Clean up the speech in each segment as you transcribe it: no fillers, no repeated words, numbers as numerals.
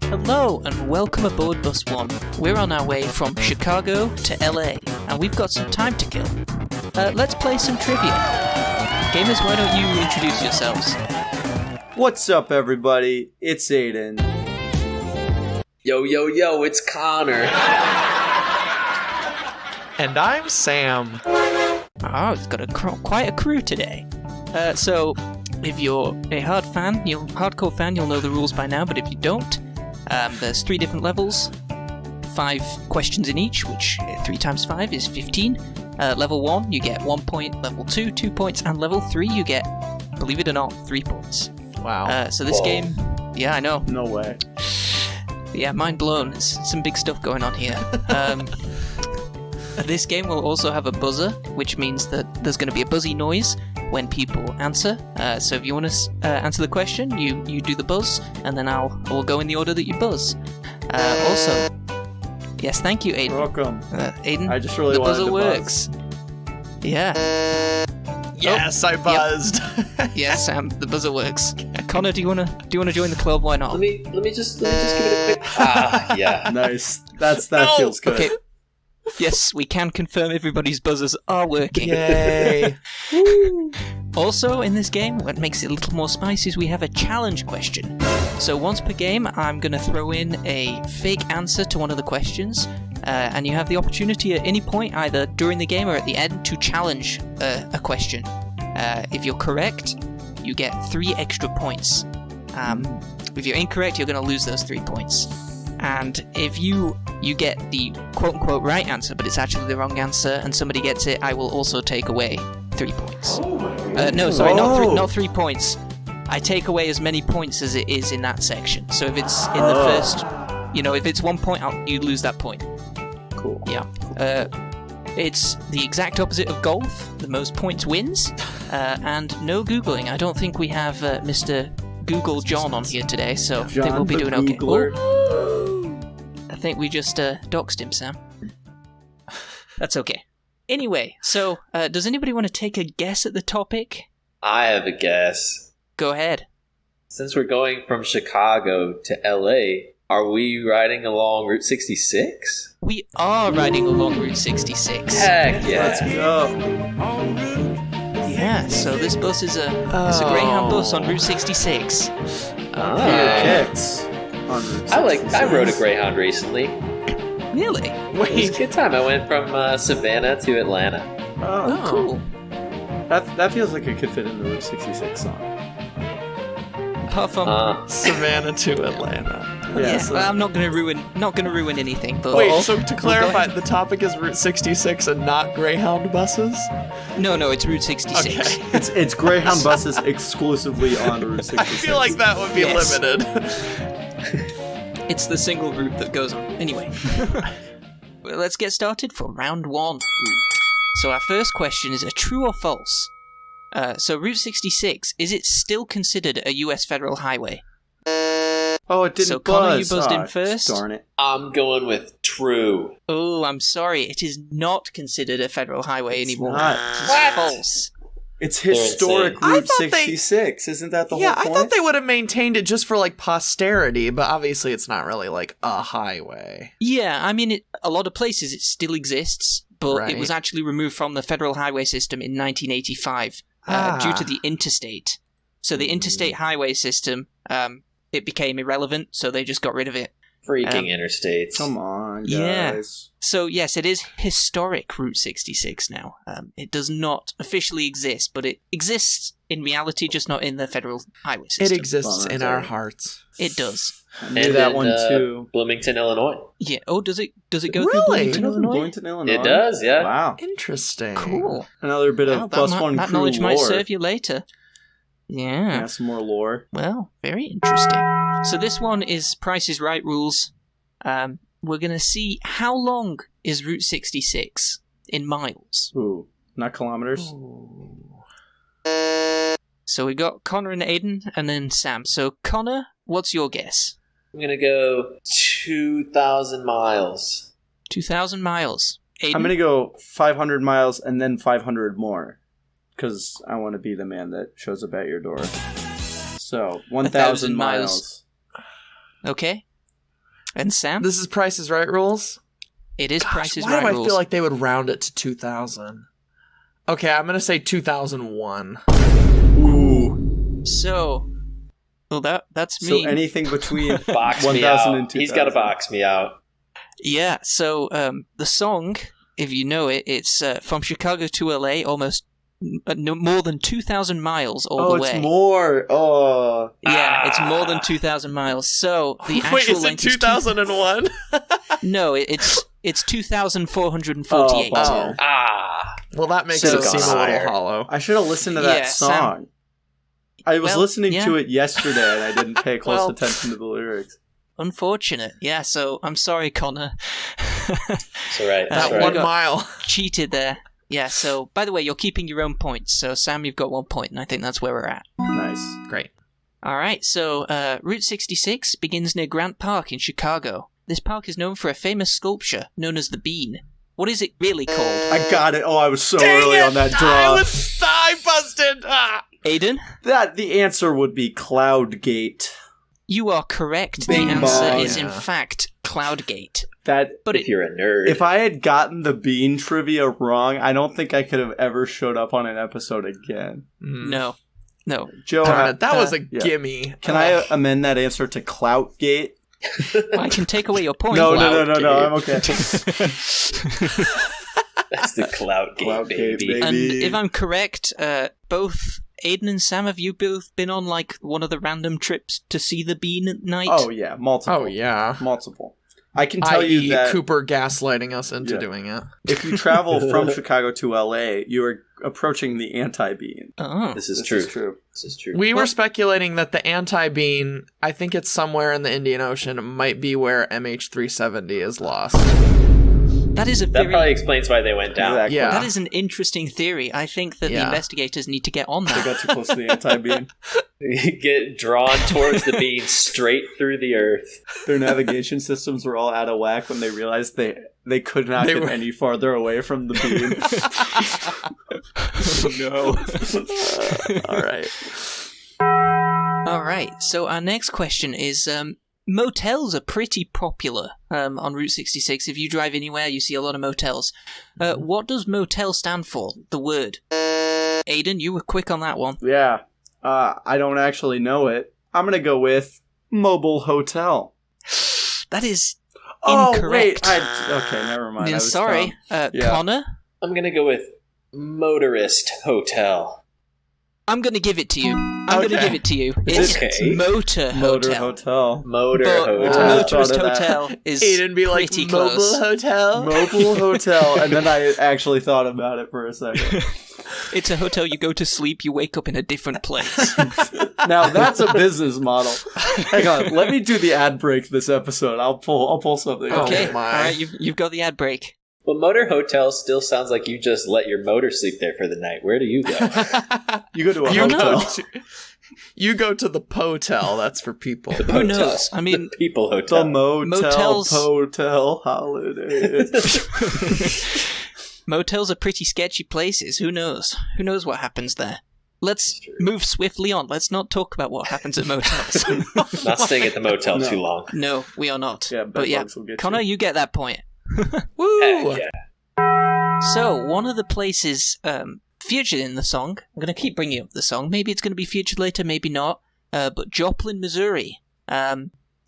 Hello and welcome aboard Bus 1. We're on our way from Chicago to LA, and we've got some time to kill. Let's play some trivia. Gamers, why don't you introduce yourselves? What's up, everybody? It's Aidan. Yo, yo, yo, it's Connor. And I'm Sam. Oh, it's got quite a crew today. So, if you're a hardcore fan, you'll know the rules by now, but if you don't, there's 3 different levels, 5 questions in each, which 3 times 5 is 15. Level 1, you get 1 point, level 2, 2 points, and level 3, you get, believe it or not, 3 points. Wow. So this game, yeah, I know. No way. Yeah, mind blown. There's some big stuff going on here. This game will also have a buzzer, which means that there's going to be a buzzy noise when people answer. So if you want to answer the question, you do the buzz, and then I'll go in the order that you buzz. Also, yes, thank you, Aidan. You're welcome. Aidan, I just really the wanted buzzer to works. Yeah. Yes, I buzzed. Yep. Yeah, Sam, the buzzer works. Connor, do you wanna join the club? Why not? Let me just give it a quick. Yeah. Nice. That feels good. Okay. Yes, we can confirm everybody's buzzers are working. Yay. Also, in this game, what makes it a little more spicy is we have a challenge question. So once per game, I'm going to throw in a fake answer to one of the questions, and you have the opportunity at any point, either during the game or at the end, to challenge a question. If you're correct, you get 3 extra points. If you're incorrect, you're going to lose those 3 points. And if you get the quote-unquote right answer, but it's actually the wrong answer, and somebody gets it, I will also take away 3 points. Not 3 points. I take away as many points as it is in that section. So if it's in the first, if it's 1 point, you lose that point. Cool. Yeah. It's the exact opposite of golf. The most points wins. And no Googling. I don't think we have Mr. Google John on here today, so I think we'll be doing okay. I think we just doxed him, Sam. That's okay. Anyway, so does anybody want to take a guess at the topic? I have a guess. Go ahead. Since we're going from Chicago to LA, are we riding along Route 66? We are riding along Route 66. Heck yeah. Let's go. Yeah, so this bus is a Greyhound bus on Route 66. Kicks on Route 66. I rode a Greyhound recently. Really? It was a good time. I went from Savannah to Atlanta. Oh, Cool. That feels like it could fit in the Route 66 song. Apart from Savannah to Atlanta. well, I'm not gonna ruin anything. But Wait, so to clarify, the topic is Route 66 and not Greyhound buses? No, it's Route 66. Okay. It's Greyhound buses exclusively on Route 66. I feel like that would be limited. It's the single route that goes on. Anyway, well, let's get started for round 1. So our first question is a true or false. So Route 66, is it still considered a US federal highway? Oh, it didn't So buzz. Connor, you buzzed in first. Darn it. I'm going with true. Oh, I'm sorry. It is not considered a federal highway anymore. not. It is What? false. It's historic I Route thought 66. Isn't that the whole Yeah, point? I thought they would have maintained it just for, posterity, but obviously it's not really, a highway. Yeah, I mean, a lot of places it still exists, but Right. it was actually removed from the federal highway system in 1985 due to the interstate. So the interstate highway system, it became irrelevant, so they just got rid of it. Freaking interstates. Come on, guys. Yeah. So yes, it is historic Route 66 now. It does not officially exist, but it exists in reality, just not in the federal highway system. It exists in our hearts. It does. I knew that one too. Bloomington, Illinois. Yeah. Oh, does it go through Really? Bloomington, Illinois? Bloomington, Illinois? It does, yeah. Wow. Interesting. Cool. Another bit of Well, plus that one that crew knowledge lore. might serve you later. Yeah, some more lore. Well, very interesting. So this one is Price is Right rules. We're going to see how long is Route 66 in miles. Ooh, not kilometers? So we got Connor and Aidan, and then Sam. So Connor, what's your guess? I'm going to go 2,000 miles. 2,000 miles. Aidan? I'm going to go 500 miles and then 500 more. Because I want to be the man that shows up at your door. So 1,000 1,000 miles. Okay. And Sam? This is Price is Right rules? It is Gosh, Price is why Right do I rules. feel like they would round it to 2,000? Okay, I'm going to say 2001. Ooh. So, well, that's So me. anything between Box me 1,000 out. and 2,000. He's got to box me out. Yeah, so the song, if you know it, it's from Chicago to LA, almost no more than 2,000 miles all the way. Oh, it's more. Oh. Yeah, it's more than 2,000 miles. So the actual Wait, is it length 2001? No, it's 2,448. Oh. Well, that makes So it seem a little higher. hollow. I should have listened to that Yeah, song. Sam. I was Well, listening yeah. to it yesterday and I didn't pay close Well- attention to the lyrics. Unfortunate. Yeah, so I'm sorry, Connor. That's right. That's That right. 1 got- mile. Cheated there. Yeah, so, by the way, you're keeping your own points. So, Sam, you've got 1 point, and I think that's where we're at. Nice. Great. Alright, so Route 66 begins near Grant Park in Chicago. This park is known for a famous sculpture known as the Bean. What is it really called? I got it. Oh, I was so Dang early it! on that draw. I busted! Ah! Aidan? The answer would be Cloudgate. You are correct. Bing the answer bong. is, in Yeah. fact, Cloudgate. That But If you're a nerd. if I had gotten the bean trivia wrong, I don't think I could have ever showed up on an episode again. No. Joe, Darn it, that was a yeah. gimme. Can I amend that answer to Cloutgate? I can take away your point. No, Cloutgate. I'm okay. That's the Cloudgate, Cloudgate, baby. baby. And if I'm correct, both Aidan and Sam, have you both been on, like, one of the random trips to see the Bean at night? Oh yeah, multiple. Oh, yeah. Multiple. I can tell I.e. you that Cooper gaslighting us into Yeah. doing it. if you travel from Chicago to LA, you are approaching the anti-bean. Oh. This is This true. is true. This is true. We Well- were speculating that the anti-bean, I think it's somewhere in the Indian Ocean, it might be where MH370 is lost. That is a That very... probably explains why they went down. Exactly. Yeah. That is an interesting theory. I think that the Yeah. investigators need to get on They that. got too close to the anti-bean. Get drawn towards the bean straight through the earth. Their navigation systems were all out of whack when they realized they could not They get were- any farther away from the bean. All right. All right. So our next question is: motels are pretty popular on Route 66. If you drive anywhere, you see a lot of motels. What does motel stand for? The word. Aidan, you were quick on that one. Yeah. I don't actually know it. I'm going to go with mobile hotel. That is Oh, incorrect. wait. Okay, never mind. I was Sorry, dumb. Yeah. Connor. I'm going to go with motorist hotel. I'm going to give it to you. I'm going to Okay. give it to you. Is It's it- motor Motor hotel. hotel. Motor But hotel. motorist Thought of that. hotel is Aidan be like, pretty mobile close. hotel? Mobile hotel. And then I actually thought about it for a second. It's a hotel. You go to sleep. You wake up in a different place. Now that's a business model. Hang on, let me do the ad break this episode. I'll pull something. Oh, up. Okay. my. All right. You've got the ad break. Well, motor hotel still sounds like you just let your motor sleep there for the night. Where do you go? You go to a You hotel. go to, you go to the potel. That's for people. The Who hotel. knows? I mean, The people The hotel. motel, Motels- hotel, holiday. motels are pretty sketchy places. Who knows? Who knows what happens there? Let's move swiftly on. Let's not talk about what happens at motels. Not staying at the motel No. too long. No, we are not. Yeah, but yeah, bedbugs will get Connor, you. you get that point. Woo! Yeah. So, one of the places featured in the song, I'm going to keep bringing up the song, maybe it's going to be featured later, maybe not, but Joplin, Missouri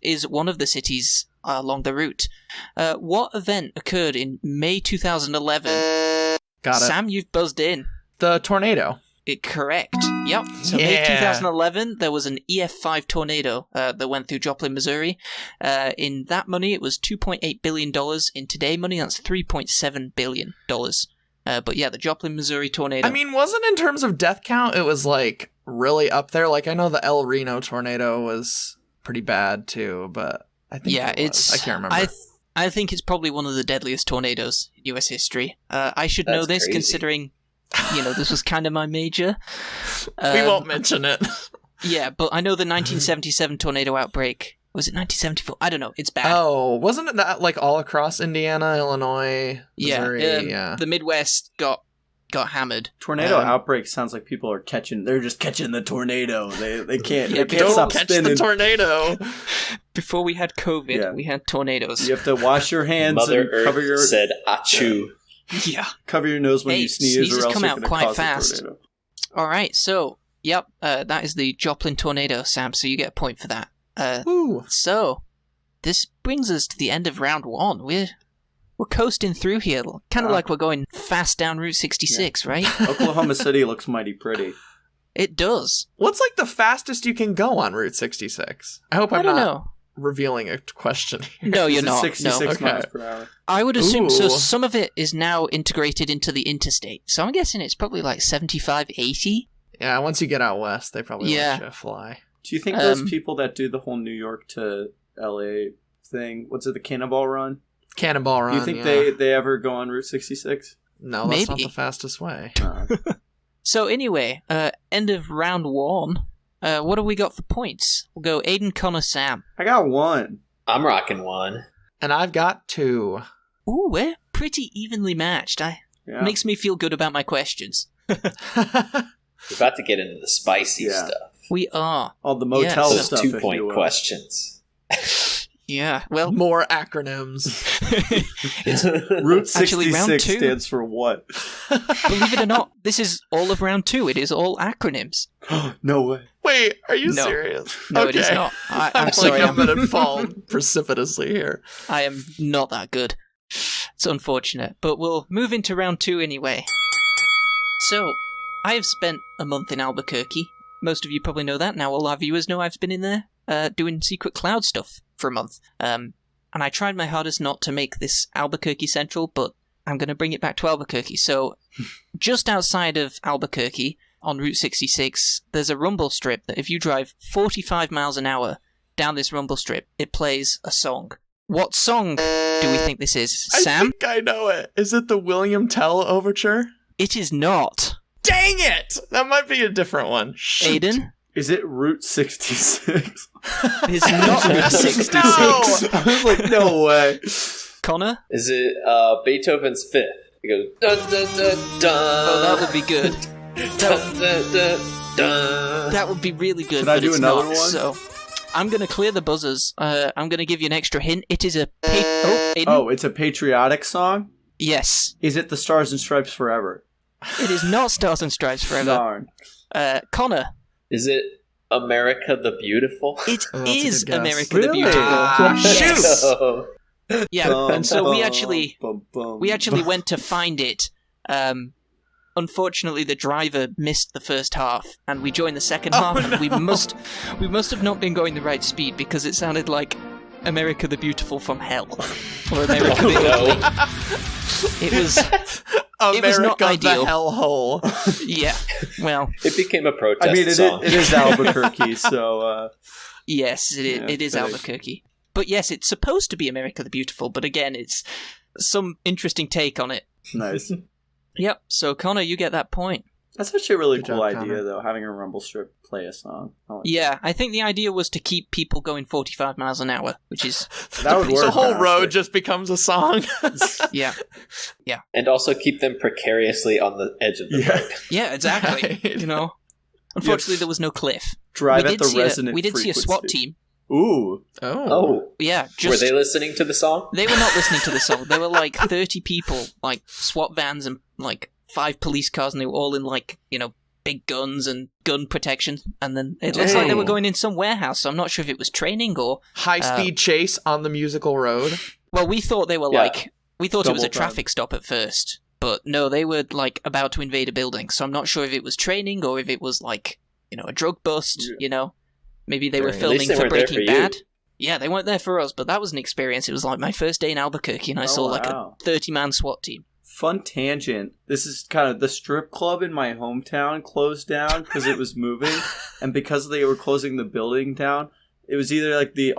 is one of the cities along the route. What event occurred in May 2011? Got it. Sam, you've buzzed in. The tornado. Correct. Yep. So May Yeah. 2011, there was an EF5 tornado that went through Joplin, Missouri. In that money, it was $2.8 billion. In today money, that's $3.7 billion. But yeah, the Joplin, Missouri tornado. I mean, wasn't in terms of death count, it was like really up there. Like I know the El Reno tornado was pretty bad too, but I think yeah, it was. it's. I can't remember. I think it's probably one of the deadliest tornadoes in U.S. history. I should know That's this, crazy. considering, this was kind of my major. We won't mention it. Yeah, but I know the 1977 tornado outbreak. Was it 1974? I don't know. It's bad. Oh, wasn't it that like all across Indiana, Illinois, Missouri? The Midwest got got hammered. Tornado outbreak sounds like people are catching. They're just catching the tornado. They can't. Yeah, they can't stop catch spinning. the tornado. Before we had COVID, we had tornadoes. You have to wash your hands Mother and Earth cover your said achoo. Yeah. cover your nose when you sneeze, sneezes or else come you're out gonna quite cause fast. a tornado. All right, so that is the Joplin tornado, Sam. So you get a point for that. Ooh. So this brings us to the end of round 1. We're coasting through here, kind of like we're going fast down Route 66, right? Oklahoma City looks mighty pretty. It does. What's like the fastest you can go on Route 66? I hope I I'm don't not know. revealing a question. No, Is you're it not. 66 No. miles per hour. I would assume so. Ooh. Some of it is now integrated into the interstate, so I'm guessing it's probably like 75, 80. Yeah, once you get out west, they probably Yeah. let you fly. Do you think those people that do the whole New York to LA thing, what's it, the Cannonball Run? Cannonball Run. Do you think yeah. they ever go on Route 66? No, that's not Maybe. the fastest way. So anyway, end of round 1. What have we got for points? We'll go Aidan, Connor, Sam. I got one. I'm rocking one. And I've got 2. Ooh, we're pretty evenly matched. Yeah. Makes me feel good about my questions. We're about to get into the spicy Yeah. stuff. We are. All the motel Yeah, Those stuff, if you 2-point will. questions. Yeah, well, More acronyms. Route Actually, 66 round 2. stands for what? believe it or not, this is all of round 2. It is all acronyms. No way. Wait, are you No. serious? No, it is Okay. not. I'm I'm sorry, I'm going to fall precipitously here. I am not that good. It's unfortunate, but we'll move into round 2 anyway. So, I have spent a month in Albuquerque. Most of you probably know that. Now all our viewers know I've been in there doing Secret Cloud stuff for a month. And I tried my hardest not to make this Albuquerque central, but I'm going to bring it back to Albuquerque. So, just outside of Albuquerque, on Route 66, there's a rumble strip that if you drive 45 miles an hour down this rumble strip, it plays a song. What song do we think this is? Sam? I think I know it. Is it the William Tell Overture? It is not. Dang it! That might be a different one. Shoot. Aidan? Is it Route 66? It is not Route 66. No! I was like, no way. Connor? Is it Beethoven's Fifth? It goes dun dun dun dun. Oh, that would be good. Dun, dun, dun, dun. That would be really good, Can I but do it's another not. one? So, I'm going to clear the buzzers. I'm going to give you an extra hint. It is a... Aidan? Oh, it's a patriotic song? Yes. Is it the Stars and Stripes Forever? It is not Stars and Stripes Forever. Darn. Connor? Is it America the Beautiful? It Oh, that's a is good guess. America the Really? Beautiful. Ah, Yes. Oh. Yeah, Bum, and so we bum, actually bum, went to find it. Unfortunately, the driver missed the first half, and we joined the second half. And we must have not been going the right speed because it sounded like America the Beautiful from Hell or America the Ugly. It was America not ideal. the hellhole. yeah. Well, It became a protest I mean, song. it is Albuquerque, so yes, it is thanks. Albuquerque. But yes, it's supposed to be America the Beautiful. But again, it's some interesting take on it. nice. Yep. So Connor, you get that point. That's actually a really Good cool job, idea, Connor. though, having a rumble strip play a song. I like Yeah, I think the idea was to keep people going 45 miles an hour, which is That would The work, whole road honestly. just becomes a song. yeah, And also keep them precariously on the edge of the Yeah. road. yeah, exactly. Right. You know, unfortunately there was no cliff. Drive at the resonant we did see a SWAT frequency. team. Ooh. Oh. Yeah, Were just they listening to the song? they were not listening to the song. There were like 30 people, like SWAT vans and like 5 police cars, and they were all in like big guns and gun protection. And then it looks like they were Dang. going in some warehouse. So I'm not sure if it was training or High-speed chase on the musical road. well, we thought they were Yeah. we thought it was a Double time. traffic stop at first, but no, they were like about to invade a building. So I'm not sure if it was training or if it was like a drug bust. Maybe they were At least filming they for weren't there Breaking for you. Bad. Yeah, they weren't there for us, but that was an experience. It was like my first day in Albuquerque, and I Oh, saw like wow. a 30-man SWAT team. Fun tangent. This is kind of the strip club in my hometown closed down because it was moving, and because they were closing the building down, it was either like the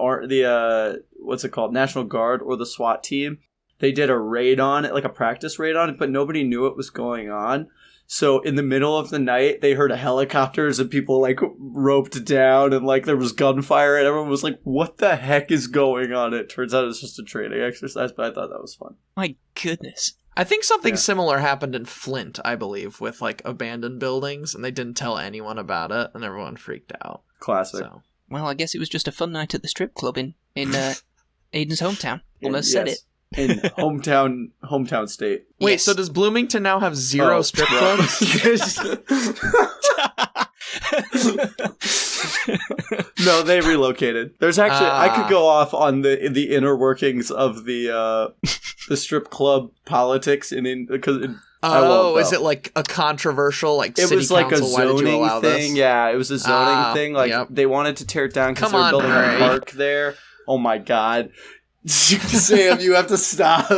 what's it called, National Guard or the SWAT team. They did a raid on it, like a practice raid on it, but nobody knew what was going on. So in the middle of the night, they heard helicopters and people like roped down and like there was gunfire and everyone was like, what the heck is going on? It turns out it was just a training exercise, but I thought that was fun. My goodness. I think something similar happened in Flint, I believe, with like abandoned buildings, and they didn't tell anyone about it, and everyone freaked out. Classic. So. Well, I guess it was just a fun night at the strip club in Aidan's hometown. Almost said it. In hometown state. Wait, Yes. so does Bloomington now have 0 strip clubs? No, they relocated. There's actually I could go off on the inner workings of the strip club politics because Is it like a controversial it city was like a council? Why did you zoning allow thing? this? Yeah, it was a zoning thing. Like yep. they wanted to tear it down because Come they were on, building Ray. a park there. Oh my god, Sam, you have to stop.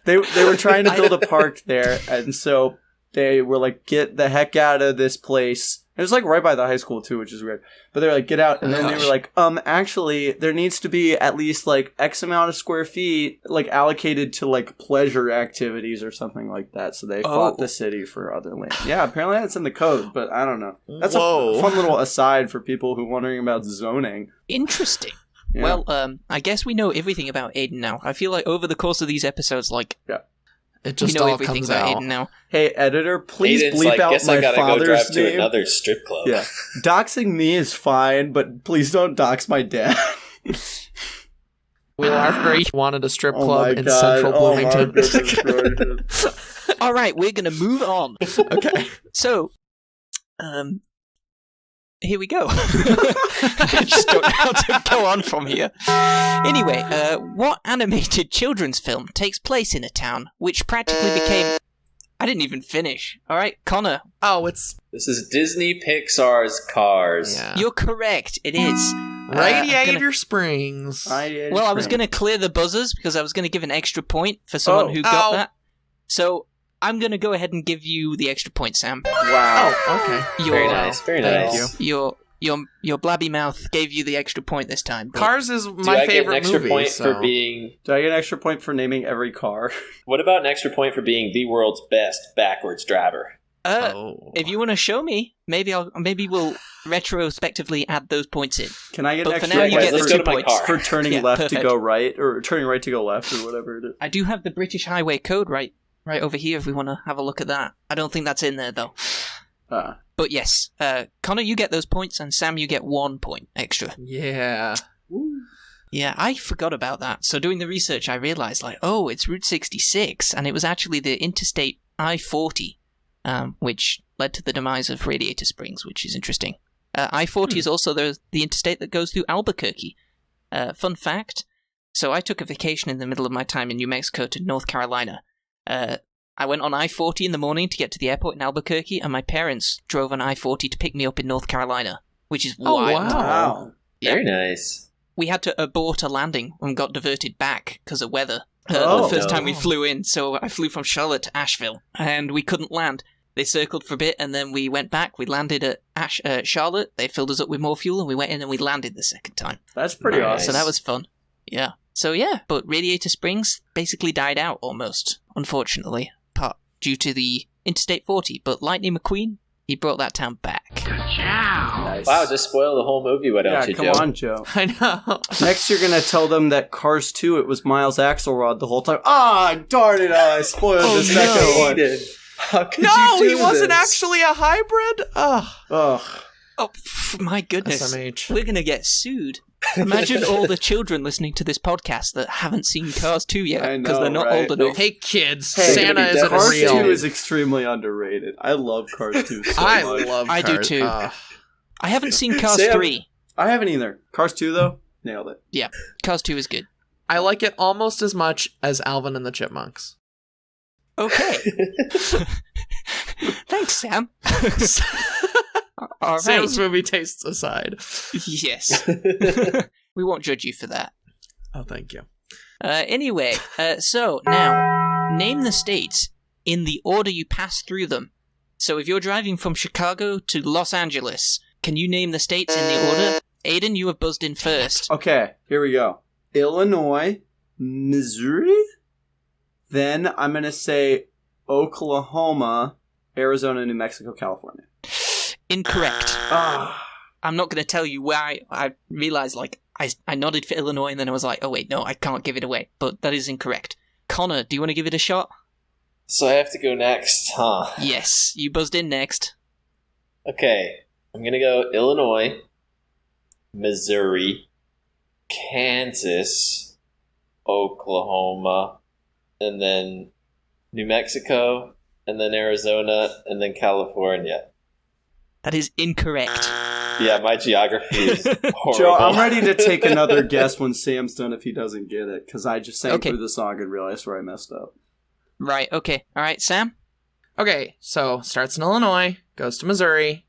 They were trying to build a park there, and so they were like, "Get the heck out of this place." It was like right by the high school too, which is weird. But they were like, "Get out!" And then they were like, actually, there needs to be at least like X amount of square feet, like allocated to like pleasure activities or something like that." So they fought the city for other land. Yeah, apparently that's in the code, but I don't know. That's a fun little aside for people who are wondering about zoning. Interesting. Yeah. Well, I guess we know everything about Aidan now. I feel like over the course of these episodes, It just we know all everything comes about out. Aidan now. Hey, editor, please Aiden's bleep like, out guess I my gotta go drive father's to name. another strip club. Yeah, doxing me is fine, but please don't dox my dad. Will Arthur wanted a strip Oh club my in God. central Oh my Bloomington. goodness gracious. All right, we're going to move on. Okay. So, here we go. I just don't know how to go on from here. Anyway, what animated children's film takes place in a town which practically became... I didn't even finish. All right, Connor. Oh, it's This is Disney Pixar's Cars. yeah. You're correct. It is. Radiator Springs. I was going to clear the buzzers because I was going to give an extra point for someone who got that. So I'm going to go ahead and give you the extra point, Sam. Wow. Oh, okay. Very nice. Very Thank nice. you. Your blabby mouth gave you the extra point this time. but- Cars is Do my I get an favorite extra movie. point so. for being? Do I get an extra point for naming every car? What about an extra point for being the world's best backwards driver? If you want to show me, maybe we'll retrospectively add those points in. Can I get an But for extra now, you point get the let's two go to my points. car. for turning Yeah, left perfect. to go right, or turning right to go left, or whatever it is? I do have the British Highway Code right over here if we want to have a look at that. I don't think that's in there, though. But yes, Connor, you get those points, and Sam, you get 1 point extra. Yeah. Yeah, I forgot about that. So doing the research, I realized, it's Route 66, and it was actually the Interstate I-40, which led to the demise of Radiator Springs, which is interesting. I-40 is also the interstate that goes through Albuquerque. Fun fact, so I took a vacation in the middle of my time in New Mexico to North Carolina. I went on I-40 in the morning to get to the airport in Albuquerque, and my parents drove on I-40 to pick me up in North Carolina, which is wild. Wow. Yeah. Very nice. We had to abort a landing and got diverted back because of weather. Oh. The first time we flew in, so I flew from Charlotte to Asheville, and we couldn't land. They circled for a bit, and then we went back. We landed at Charlotte. They filled us up with more fuel, and we went in and we landed the second time. That's pretty Nice. awesome. So that was fun. Yeah. So yeah, but Radiator Springs basically died out almost, unfortunately, due to the Interstate 40. But Lightning McQueen, he brought that town back. Nice. Wow, just spoil the whole movie. Why don't Yeah, you, come Joe? on, Joe. I know. Next, you're gonna tell them that Cars 2, it was Miles Axelrod the whole time. Ah, darn it! I spoiled Oh, the second one. Aiden, how could No, you he do wasn't this? actually a hybrid. Ugh. Ugh. Oh, my goodness. SMH. We're going to get sued. Imagine all the children listening to this podcast that haven't seen Cars 2 I yet know, because they're not right? old enough. Hey kids, Hey, Santa gonna be isn't Cars real. 2 is extremely underrated. I love Cars 2 so I much. love. I do Cars. too. I haven't seen Cars Sam- 3. I haven't either. Cars 2, though, nailed it. Yeah, Cars 2 is good. I like it almost as much as Alvin and the Chipmunks. Okay. Thanks, Sam. All right. Sam's movie tastes aside. Yes. We won't judge you for that. Oh, thank you. Anyway, so now, name the states in the order you pass through them. So if you're driving from Chicago to Los Angeles, can you name the states in the order? Aidan, you have buzzed in first. Okay, here we go. Illinois, Missouri. Then I'm going to say Oklahoma, Arizona, New Mexico, California. Incorrect. I'm not going to tell you why. I realized, I nodded for Illinois, and then I was like, oh, wait, no, I can't give it away. But that is incorrect. Connor, do you want to give it a shot? So I have to go next, huh? Yes, you buzzed in next. Okay, I'm gonna go Illinois, Missouri, Kansas, Oklahoma, and then New Mexico, and then Arizona, and then California. That is incorrect. Yeah, my geography is horrible. Joe, I'm ready to take another guess when Sam's done if he doesn't get it, because I just sang Okay. through the song and realized where I messed up. Right, okay. All right, Sam? Okay, so starts in Illinois, goes to Missouri.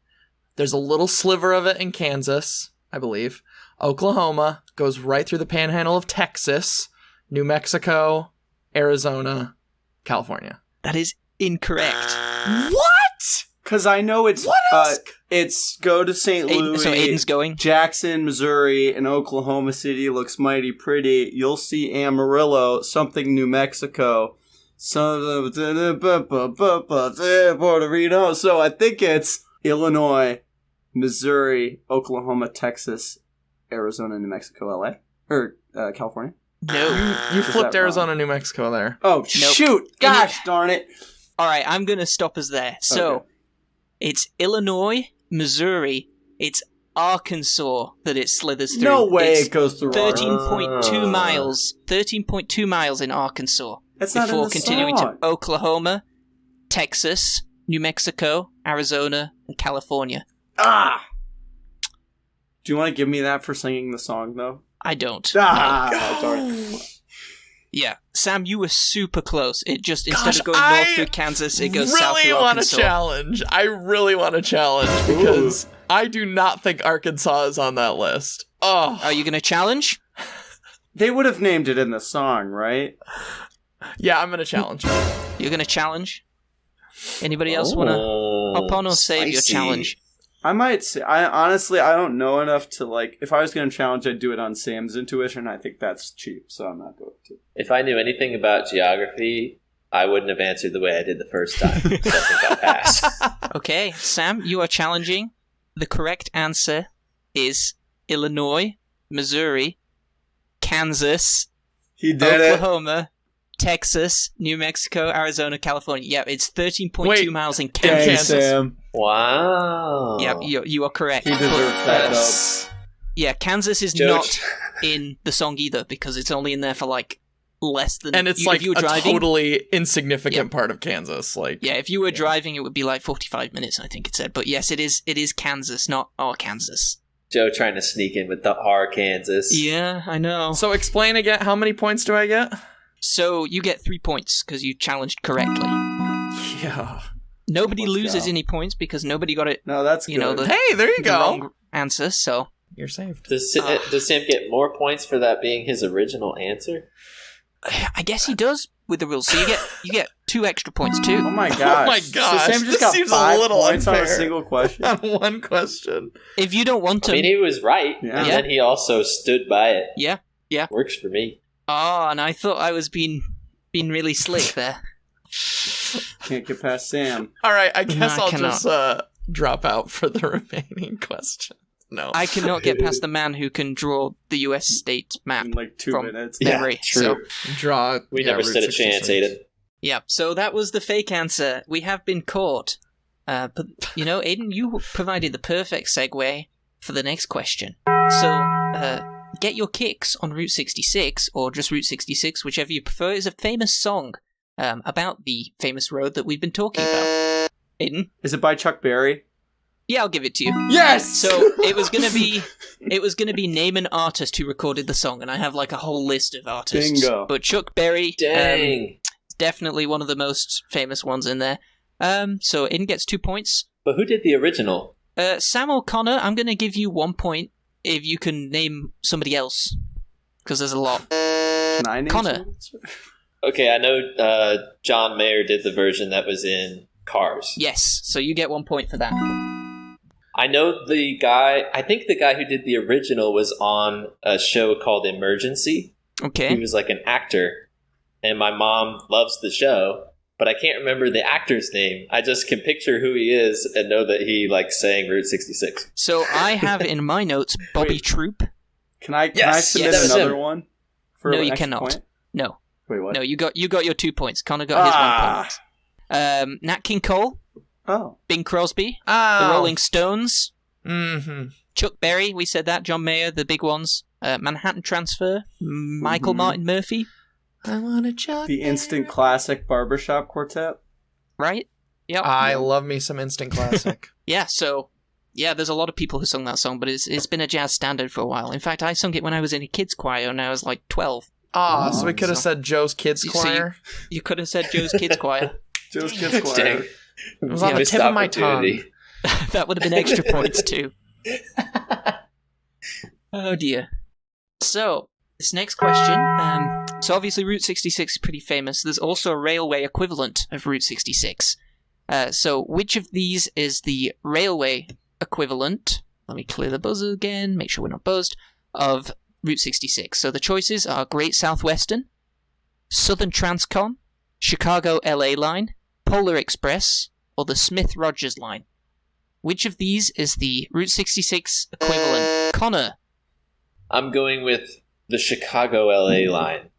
There's a little sliver of it in Kansas, I believe. Oklahoma, goes right through the panhandle of Texas, New Mexico, Arizona, California. That is incorrect. What? Because I know it's it's go to St. Louis, So Aiden's going. Jackson, Missouri, and Oklahoma City looks mighty pretty. You'll see Amarillo, something New Mexico, some Puerto Rico. So I think it's Illinois, Missouri, Oklahoma, Texas, Arizona, New Mexico, LA, or California. No. You Is flipped that Arizona, New Mexico there. Oh shoot! Gosh darn it! All right, I'm going to stop us there. So, Okay. it's Illinois, Missouri, it's Arkansas that it slithers through. No way It's it goes through. 13.2 miles. 13.2 miles in Arkansas. That's not in Before the continuing song. to Oklahoma, Texas, New Mexico, Arizona, and California. Ah! Do you want to give me that for singing the song, though? I don't. Ah, darn. Yeah. Sam, you were super close. It just, Gosh, instead of going I north through Kansas, it goes south really through want to Arkansas. challenge. I really want to challenge because I do not think Arkansas is on that list. Oh, Are you going to challenge? They would have named it in the song, right? yeah, I'm gonna challenge. You're going to challenge? Anybody else want to hop on or save your spicy. challenge? I might say, honestly, I don't know enough to, like, if I was going to challenge, I'd do it on Sam's intuition. I think that's cheap, so I'm not going to. If I knew anything about geography, I wouldn't have answered the way I did the first time. So I think I'll pass. Okay, Sam, you are challenging. The correct answer is Illinois, Missouri, Kansas, He Oklahoma, Texas, New Mexico, Arizona, California. Yeah, it's 13.2 Wait, miles in Dang, Kansas. Sam. Wow. Yeah, you are correct. He deserves that But, yeah, Kansas is Joe- not in the song either because it's only in there for like less than. And it's if like you were a driving. totally insignificant part of Kansas. Like, Yeah, if you were driving, it would be like 45 minutes, I think it said. But yes, it is Kansas, not Arkansas. Joe trying to sneak in with the Arkansas. Yeah, I know. so explain again. How many points do I get? So you get 3 points because you challenged correctly. Yeah. Nobody Let's loses go. any points because nobody got it. No, that's You know, good. the- Hey, there you The go. wrong answer. So You're saved. Does Sam get more points for that being his original answer? I guess he does with the rules. So you get 2 extra points Oh too. my gosh. my So gosh, Sam this just got seems a 5 little points on a unfair. single question. On one question. If you don't want I to, mean, he was right, Yeah. and Yeah. then he also stood by it. yeah. Works for me. Oh, and I thought I was being really slick there. Can't get past Sam. All right, I guess I I'll cannot. just drop out for the remaining question. No. I cannot get past the man who can draw the U.S. state map In like 2 from minutes. memory. So draw. We yeah, never Route stood a chance, 66. Aidan. yeah, so that was the fake answer. We have been caught. But you know, Aidan, you provided the perfect segue for the next question. So get your kicks on Route 66 or just Route 66, whichever you prefer. Is a famous song about the famous road that we've been talking about. Aidan, Is it by Chuck Berry? yeah, I'll give it to you. Yes! So it was gonna be name an artist who recorded the song, and I have like a whole list of artists. Bingo. But Chuck Berry, Dang. definitely one of the most famous ones in there. So Aidan gets 2 points. But who did the original? Sam or Connor, I'm gonna give you 1 point if you can name somebody else, because there's a lot. Can I name Connor. someone? Okay, I know John Mayer did the version that was in Cars. Yes, so you get 1 point for that. I know I think the guy who did the original was on a show called Emergency. He Okay. was like an actor, and my mom loves the show, but I can't remember the actor's name. I just can picture who he is and know that he like sang Route 66. So I have in my notes Bobby Wait. Troop. Can I Yes, submit that was another him. one? For No, an you extra cannot. point? No, Wait, what? no, you got your 2 points. Connor got his 1 point. Nat King Cole, Oh. Bing Crosby, Oh. the Rolling Stones, Mm-hmm. Chuck Berry, we said that, John Mayer, the big ones, Manhattan Transfer, Michael Mhm. Martin Murphy, I want to Chuck. The instant classic barbershop quartet. right? Yep. I love me some instant classic. Yeah, so, yeah, there's a lot of people who sung that song, but it's been a jazz standard for a while. In fact, I sung it when I was in a kids' choir, and I was like 12. So we could have said Joe's Kids So Choir. You could have said Joe's kids' choir. Joe's Kids Choir. Dang. It was on the Missed tip of my tongue. opportunity. That would have been extra points, too. Oh, dear. So, this next question. So obviously Route 66 is pretty famous. There's also a railway equivalent of Route 66. So which of these is the railway equivalent? Let me clear the buzzer again, make sure we're not buzzed, of Route 66. So the choices are Great Southwestern, Southern Transcon, Chicago LA Line, Polar Express, or the Smith Rogers Line. Which of these is the Route 66 equivalent? Connor. I'm going with the Chicago LA line.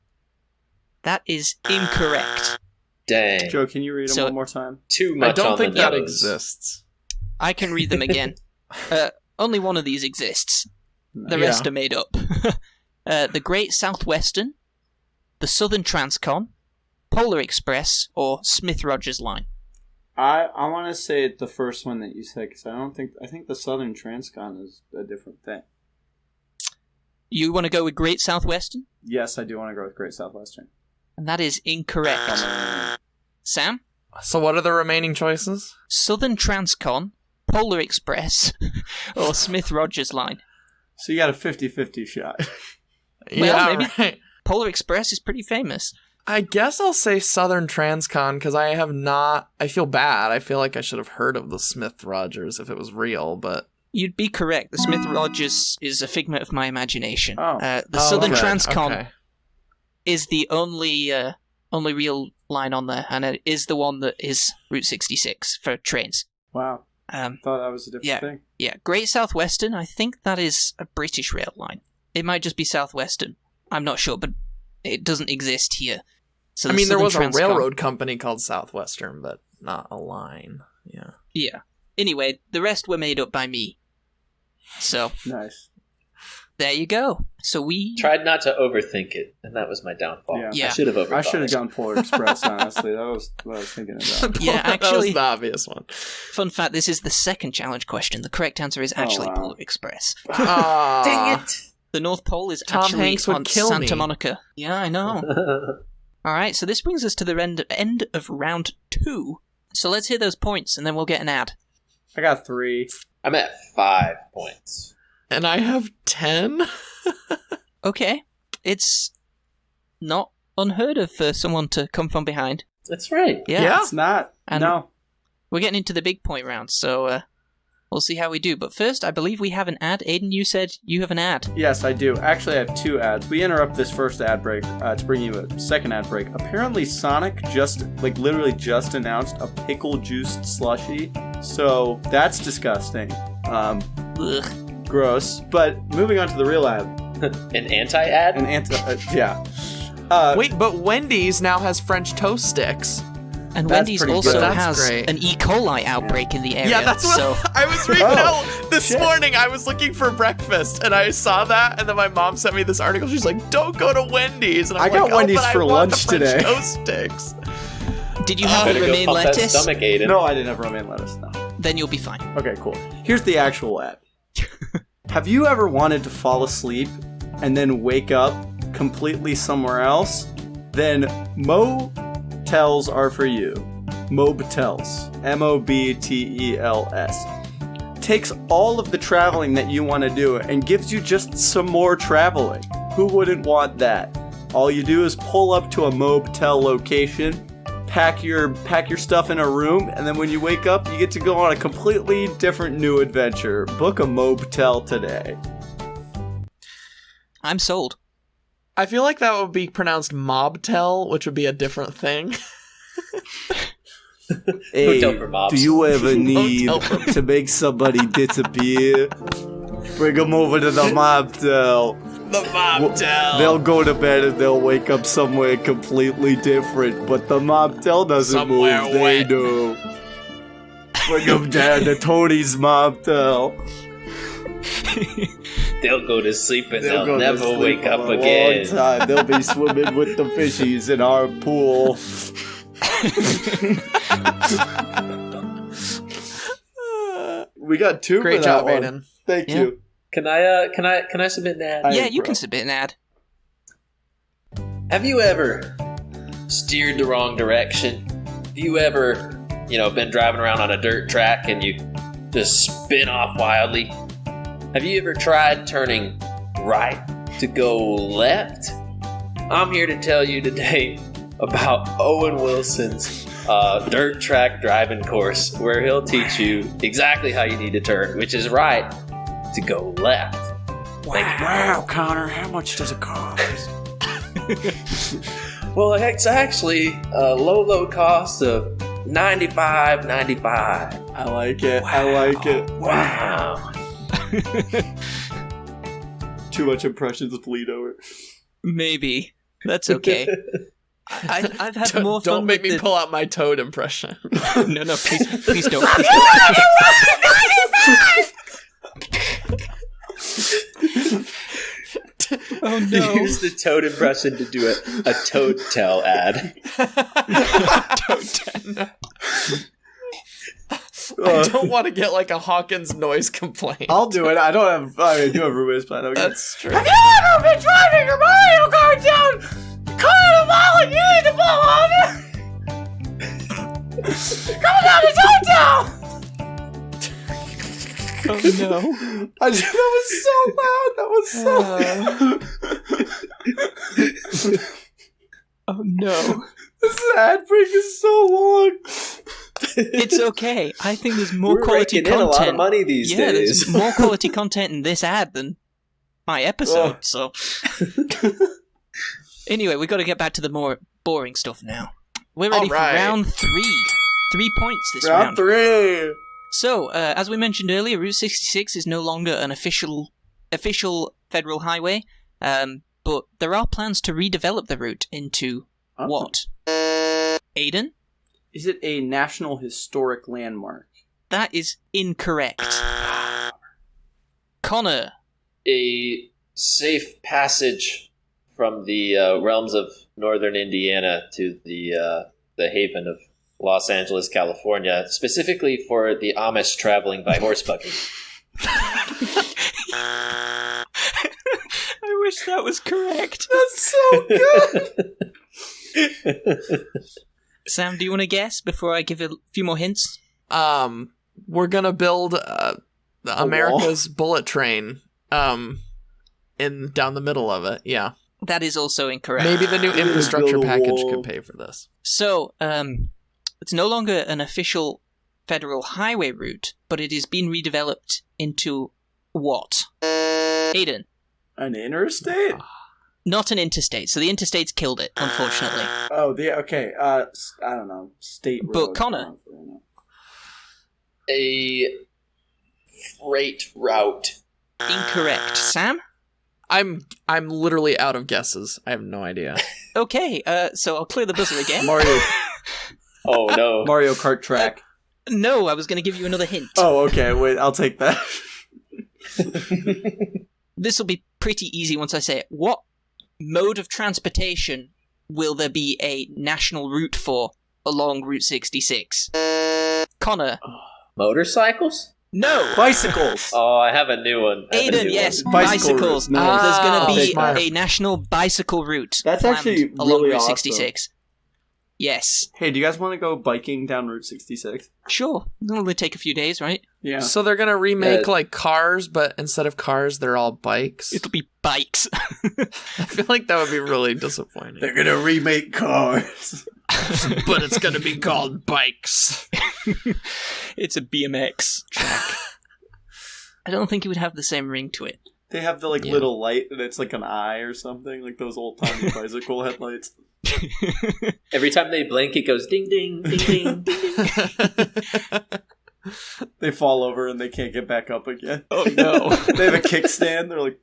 That is incorrect. Dang. Joe, can you read them So- one more time? Too I much don't on think the that nose. exists. I can read them again. Only one of these exists. The Yeah. rest are made up. The Great Southwestern, the Southern Transcon, Polar Express, or Smith Rogers Line. I want to say the first one that you said, because I think the Southern Transcon is a different thing. You want to go with Great Southwestern? Yes, I do want to go with Great Southwestern. And that is incorrect. Sam? So what are the remaining choices? Southern Transcon, Polar Express, or Smith Rogers Line. So you got a 50-50 shot. Well, maybe. Right. Polar Express is pretty famous. I guess I'll say Southern Transcon because I have not. I feel bad. I feel like I should have heard of the Smith Rogers if it was real, but You'd be correct. The Smith Rogers is a figment of my imagination. Oh. The Southern okay, Transcon okay. is the only real line on there, and it is the one that is Route 66 for trains. Wow. Um, Thought that was a different Yeah. thing. yeah, Great Southwestern, I think that is a British rail line. It might just be Southwestern. I'm not sure, but it doesn't exist here. So I the mean, there Southern was a Transcon- railroad company called Southwestern, but not a line. Yeah. Yeah. Anyway, the rest were made up by me. So, Nice. there you go. So we... Tried not to overthink it, and that was my downfall. Yeah. Yeah. I should have overthought I should have it. gone Polar Express, honestly. That was what I was thinking about. Yeah, that actually- was the obvious one. Fun fact, this is the second challenge question. The correct answer is actually wow. Polar Express. Dang it! The North Pole is Tom actually Hanks would on kill Santa me. Monica. Yeah, I know. All right, so this brings us to the end of round 2. So let's hear those points, and then we'll get an ad. I got 3. I'm at 5 points. And I have 10. Okay, it's not unheard of for someone to come from behind. That's right. Yeah, Yeah. It's not. And- No. we're getting into the big point round, so we'll see how we do. But first, I believe we have an ad. Aidan, you said you have an ad. Yes, I do. Actually, I have 2 ads. We interrupt this first ad break to bring you a second ad break. Apparently, Sonic literally just announced a pickle juiced slushie. So that's disgusting. Ugh. Gross. But moving on to the real ad. An anti-ad? Yeah. Wait, but Wendy's now has French toast sticks. And That's Wendy's pretty also good. That's has great. an E. coli outbreak in the area. Yeah, that's what so I was reading Oh, out this shit. morning. I was looking for breakfast and I saw that, and then my mom sent me this article. She's like, "Don't go to Wendy's." And I'm I got like, "Oh, Wendy's but I for want the lunch French today." Toast sticks. did you have Better the go romaine pump that lettuce? stomach, Aidan. No, I didn't have romaine lettuce. No. Then you'll be fine. Okay, cool. Here's the actual ad. Have you ever wanted to fall asleep and then wake up completely somewhere else? Then motels are for you. Mobtels. Mobtels. Takes all of the traveling that you want to do and gives you just some more traveling. Who wouldn't want that? All you do is pull up to a Motel location, pack your stuff in a room, and then when you wake up, you get to go on a completely different new adventure. Book a Motel today. I'm sold. I feel like that would be pronounced mobtel, which would be a different thing. Hey, Motel for mobs. do you ever need Motel for- to make somebody disappear? Bring them over to the Motel. The Mobtail. They'll go to bed and they'll wake up somewhere completely different, but the Mobtail doesn't Somewhere move. They wet. do. Bring them down to Tony's Mobtail. They'll go to sleep and they'll go to never sleep wake for up a long again. time. They'll be swimming with the fishies in our pool. We got 2 Great for that job, one. Aidan. Thank Yeah. you. Can I submit an ad? Yeah, Hey, you bro. can submit an ad. Have you ever steered the wrong direction? Have you ever, been driving around on a dirt track and you just spin off wildly? Have you ever tried turning right to go left? I'm here to tell you today about Owen Wilson's dirt track driving course, where he'll teach you exactly how you need to turn, which is right to go left. Wow, Connor, how much does it cost? Well, it's actually a low cost of $95.95. I like it. I like it. Wow. Too much impressions bleed over. Maybe. That's okay. I've had more fun. Don't make with me pull out my Toad impression. No, please don't. Please don't. Oh no. Use the Toad impression to do a Toad Tell ad. I don't want to get like a Hawkins noise complaint. I'll do it. I do have roommates, but I don't get That's true. Have you ever been driving your Mario Kart down Carnival and you need to pull over? Come down to Town! Oh no. That was so loud. That was so loud. Oh no. This ad break is so long. It's okay. I think there's more We're quality raking in content. a lot of money these yeah, days. there's more quality content in this ad than my episode. So anyway, we got to get back to the more boring stuff now. We're ready for Alright. round 3. 3 points this Round 3. So, as we mentioned earlier, Route 66 is no longer an official federal highway, but there are plans to redevelop the route into what? Aidan? Is it a National Historic Landmark? That is incorrect. Connor? A safe passage from the realms of northern Indiana to the haven of Los Angeles, California, specifically for the Amish traveling by horse buggy. I wish that was correct. That's so good. Sam, do you want to guess before I give a few more hints? We're gonna build America's bullet train in down the middle of it. Yeah. That is also incorrect. Maybe the new infrastructure build a package wall. could pay for this. So, it's no longer an official federal highway route, but it has been redeveloped into what? Aidan? An interstate? Not an interstate. So the interstate's killed it, unfortunately. Oh, okay. I don't know. State road. But Connor? A freight route. Incorrect. Sam? I'm literally out of guesses. I have no idea. Okay, so I'll clear the buzzer again. Mario Oh no. Mario Kart track. No, I was going to give you another hint. Oh, okay. Wait, I'll take that. This will be pretty easy once I say it. What mode of transportation will there be a national route for along Route 66? Connor? Motorcycles? No! Bicycles. Oh, I have a new one. Aidan, yes, Bicycle bicycles. route. Nice. There's going to be smart. a national bicycle route That's planned actually along really Route awesome. 66. Yes. Hey, do you guys want to go biking down Route 66? Sure. It'll only take a few days, right? Yeah. So they're gonna remake Yeah. like cars, but instead of cars, they're all bikes. It'll be bikes. I feel like that would be really disappointing. They're gonna remake cars. But it's gonna be called bikes. It's a BMX track. I don't think it would have the same ring to it. They have the Yeah. little light, and it's like an eye or something, like those old timey bicycle headlights. Every time they blink, it goes ding ding ding ding. They fall over and they can't get back up again. Oh no. They have a kickstand. They're like,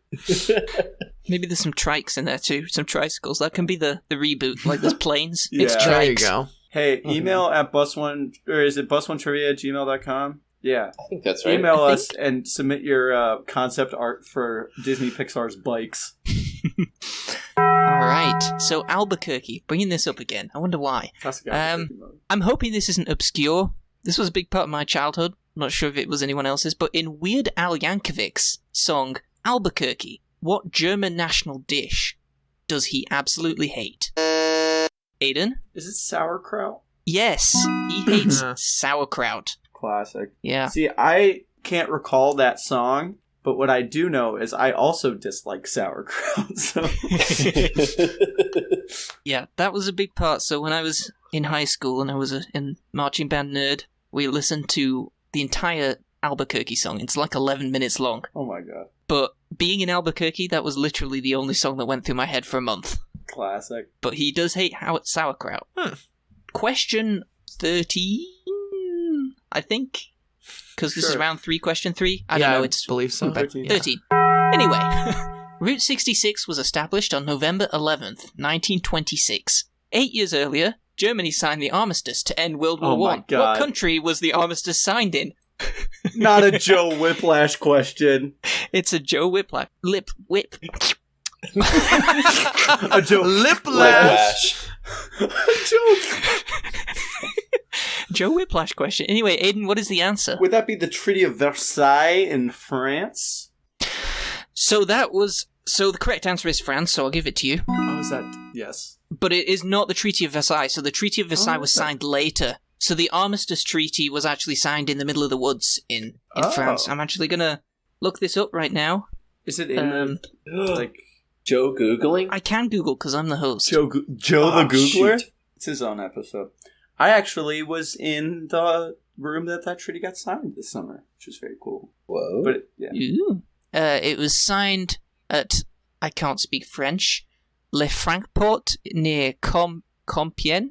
Maybe there's some trikes in there too. Some tricycles. That can be the reboot. Like there's planes. Yeah. It's trikes. There you go. hey, email at bus1, or is it bus1trivia@gmail.com? Yeah. I think that's right. Email I us and submit your concept art for Disney Pixar's bikes. Alright, so Albuquerque, bringing this up again. I wonder why. Classic Albuquerque mode. I'm hoping this isn't obscure. This was a big part of my childhood. Not sure if it was anyone else's, but in Weird Al Yankovic's song Albuquerque, what German national dish does he absolutely hate? Aidan? Is it sauerkraut? Yes, he hates sauerkraut. Classic. Yeah. See, I can't recall that song, but what I do know is I also dislike sauerkraut. So Yeah, that was a big part. So when I was in high school and I was in marching band nerd, we listened to the entire Albuquerque song. It's like 11 minutes long. oh my god, But being in Albuquerque, that was literally the only song that went through my head for a month. classic. But he does hate sauerkraut. Question 13, I think. Because this is Sure. round 3, question 3. I don't know, it's believe so. 13. 13. Anyway, Route 66 was established on November 11th, 1926. 8 years earlier, Germany signed the armistice to end World War Oh my I. God. What country was the armistice signed in? Not a Joe Whiplash question. It's a Joe Whiplash. Whip. A Joe Whiplash. Joe. Joe Whiplash question. Anyway, Aidan, what is the answer? Would that be the Treaty of Versailles in France? So the correct answer is France, so I'll give it to you. Oh, is that yes? But it is not the Treaty of Versailles. So the Treaty of Versailles was okay. signed later. So the Armistice Treaty was actually signed in the middle of the woods in France. I'm actually going to look this up right now. Is it in the like Joe Googling? I can Google because I'm the host. Joe the Googler? Shoot. It's his own episode. I actually was in the room that treaty got signed this summer, which was very cool. Whoa. But yeah, Ooh. It was signed at, I can't speak French, Le Francport near Compiègne?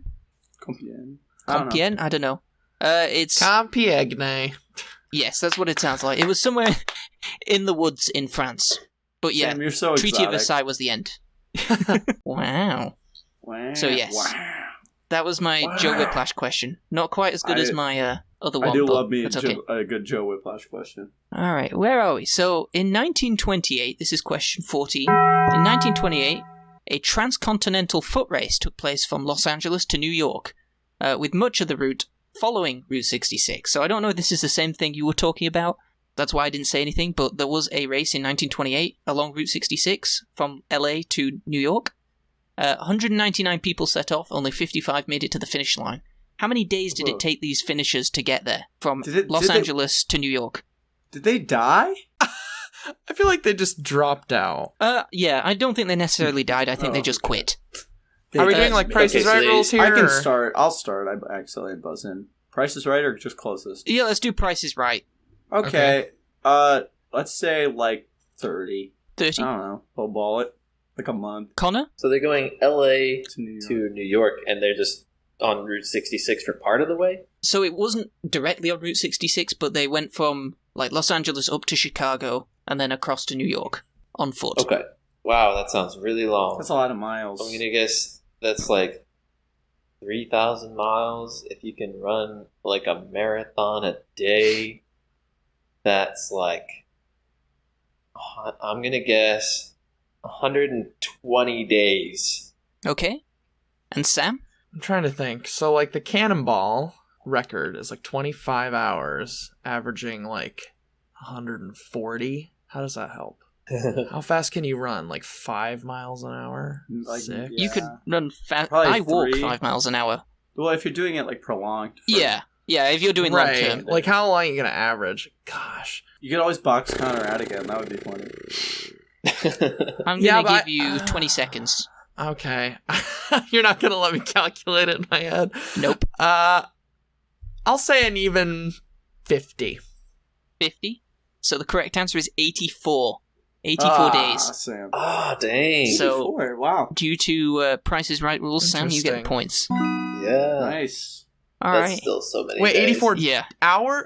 Compiègne. Compiègne? I don't know. It's... Compiègne. Yes, that's what it sounds like. It was somewhere in the woods in France. But yeah, Sam, you're so Treaty exotic. of Versailles was the end. Wow. Wow. So yes. Wow. That was my Joe Whiplash question. Not quite as good as my other one. I do but love me that's okay. a good Joe Whiplash question. All right, where are we? So, in 1928, this is question 14. In 1928, a transcontinental foot race took place from Los Angeles to New York, with much of the route following Route 66. So, I don't know if this is the same thing you were talking about. That's why I didn't say anything, but there was a race in 1928 along Route 66 from LA to New York. 199 people set off, only 55 made it to the finish line. How many days did it take these finishers to get there from Los Angeles to New York? Did they die? I feel like they just dropped out. Yeah, I don't think they necessarily died. I think they just quit. Are we doing like Price is Right rules here? I can or- start. I'll start. I accidentally buzz in. Price is Right or just closest? Yeah, let's do prices right. Okay. Let's say like 30. 30. I don't know. We'll ball it. Like a month Connor? So they're going LA to New York. to New York, and they're just on Route 66 for part of the way? So it wasn't directly on Route 66, but they went from like Los Angeles up to Chicago and then across to New York on foot. Okay. Wow, that sounds really long. That's a lot of miles. I'm going to guess that's like 3,000 miles. If you can run like a marathon a day, that's like, I'm going to guess 120 days. Okay. And Sam? I'm trying to think. So, like, the Cannonball record is like 25 hours, averaging like 140. How does that help? How fast can you run? Like 5 miles an hour? Like, 6? You could run fast. Probably I walk 3. 5 miles an hour. Well, if you're doing it like prolonged. Yeah. Yeah, if you're doing long Right. term. Like, how long are you going to average? Gosh. You could always box counter out again. That would be funny. I'm Yeah, going to but give you 20 seconds. Okay. You're not going to let me calculate it in my head. Nope. I'll say an even 50. 50. So the correct answer is 84. 84 days. Sam. Oh, dang. So- 84, wow. Due to Price is Right rules, Sam, you get Interesting. points. Yeah. Nice. All That's right. still so many. Wait, days. 84 Yeah.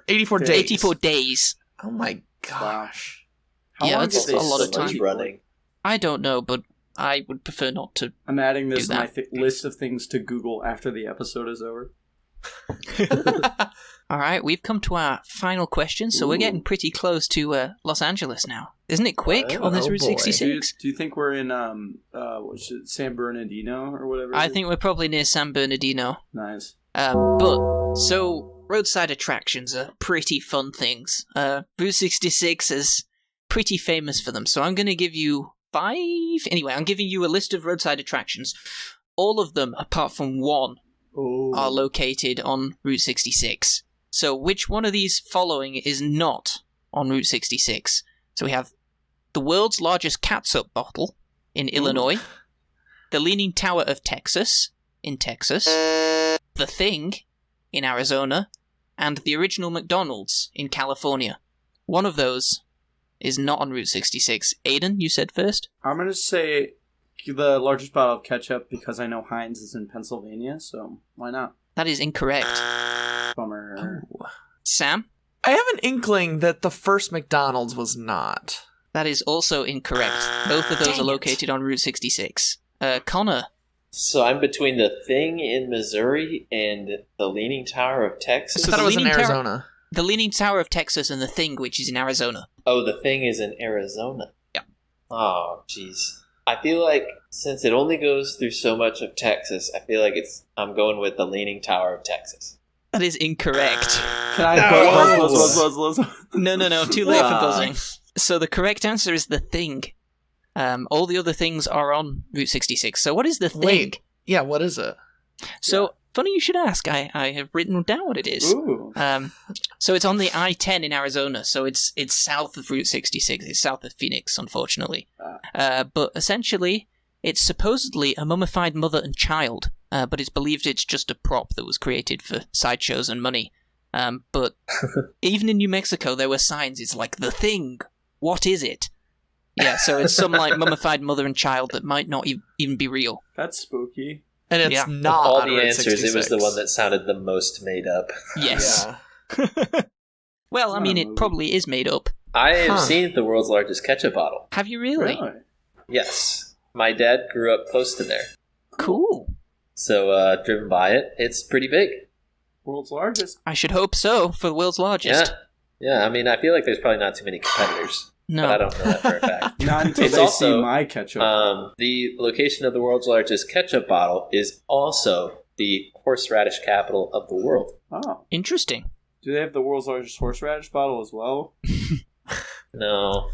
84 Yeah. days. 84 days. Oh my gosh. How Yeah, long that's did they a lot of sleep? time. running. I don't know, but I would prefer not to. I'm adding this Do to my that. list of things to Google after the episode is over. All right, we've come to our final question, so we're Ooh. getting pretty close to Los Angeles now. Isn't it quick on this oh Route boy. 66? Do you think we're in what's it, San Bernardino or whatever? it I is? think we're probably near San Bernardino. Nice. So roadside attractions are pretty fun things. Route 66 is pretty famous for them, so I'm going to give you 5. Anyway, I'm giving you a list of roadside attractions. All of them, apart from one, are located on Route 66. So which one of these following is not on Route 66? So we have the world's largest catsup bottle in Illinois, the Leaning Tower of Texas in Texas, the Thing in Arizona, and the original McDonald's in California. One of those is not on Route 66. Aidan, you said first? I'm gonna say the largest bottle of ketchup because I know Heinz is in Pennsylvania, so why not? That is incorrect. Bummer. Sam? I have an inkling that the first McDonald's was not. That is also incorrect. Both of those Dang are it. located on Route 66. Connor? So I'm between the Thing in Missouri and the Leaning Tower of Texas. I So thought the it was in Leaning Tower- Arizona. The Leaning Tower of Texas and the Thing, which is in Arizona. Oh, the Thing is in Arizona. Yeah. Oh, jeez. I feel like since it only goes through so much of Texas, I feel like I'm going with the Leaning Tower of Texas. That is incorrect. Can I No. buzz? No, too late for Ah. buzzing. So the correct answer is the Thing. All the other things are on Route 66. So what is the Thing? Wait. Yeah, what is it? So, funny you should ask. I have written down what it is. Ooh. So it's on the I-10 in Arizona, so it's south of Route 66. It's south of Phoenix, unfortunately. But essentially, it's supposedly a mummified mother and child, but it's believed it's just a prop that was created for sideshows and money. But even in New Mexico, there were signs. It's like, the Thing. What is it? Yeah, so it's some like mummified mother and child that might not even be real. That's spooky. And it's Yeah. not Of all on the Route answers, it was the 66. one that sounded the most made up. Yes. Yeah. Well, I It's mean, not a it movie. probably is made up. I have Huh. seen the world's largest ketchup bottle. Have you really? Yes. My dad grew up close to there. Cool. So, driven by it, it's pretty big. World's largest. I should hope so for the world's largest. Yeah. I mean, I feel like there's probably not too many competitors. No. But I don't know that for a fact. Not until It's they also, see my ketchup. The location of the world's largest ketchup bottle is also the horseradish capital of the world. Oh. Interesting. Do they have the world's largest horseradish bottle as well? No,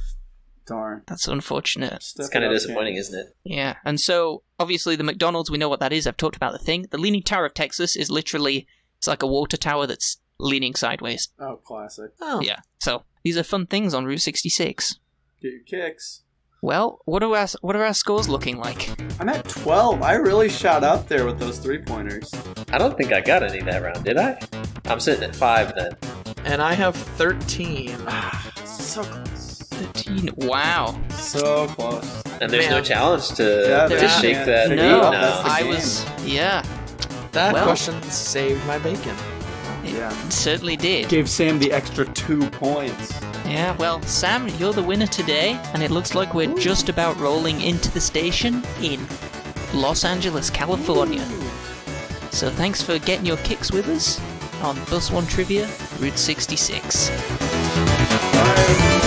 Darn. That's unfortunate. it's kind of disappointing, isn't it? Yeah, and so obviously the McDonald's, we know what that is. I've talked about the Thing. The Leaning Tower of Texas is literally, it's like a water tower that's leaning sideways. Oh, classic. Oh. Yeah, so these are fun things on Route 66. Get your kicks. Well, what are our scores looking like? I'm at 12. I really shot up there with those 3-pointers. I don't think I got any that round, did I? I'm sitting at 5 then. And I have 13. So close. 13. Wow. So close. And there's no Man. challenge to Yeah, there shake isn't. that No, lead that's now. the I game. was, yeah, That Well- question saved my bacon. it Yeah. certainly did. Gave Sam the extra 2 points. Yeah, well, Sam, you're the winner today, and it looks like we're just about rolling into the station in Los Angeles, California. So thanks for getting your kicks with us on Bus One Trivia, Route 66. Bye.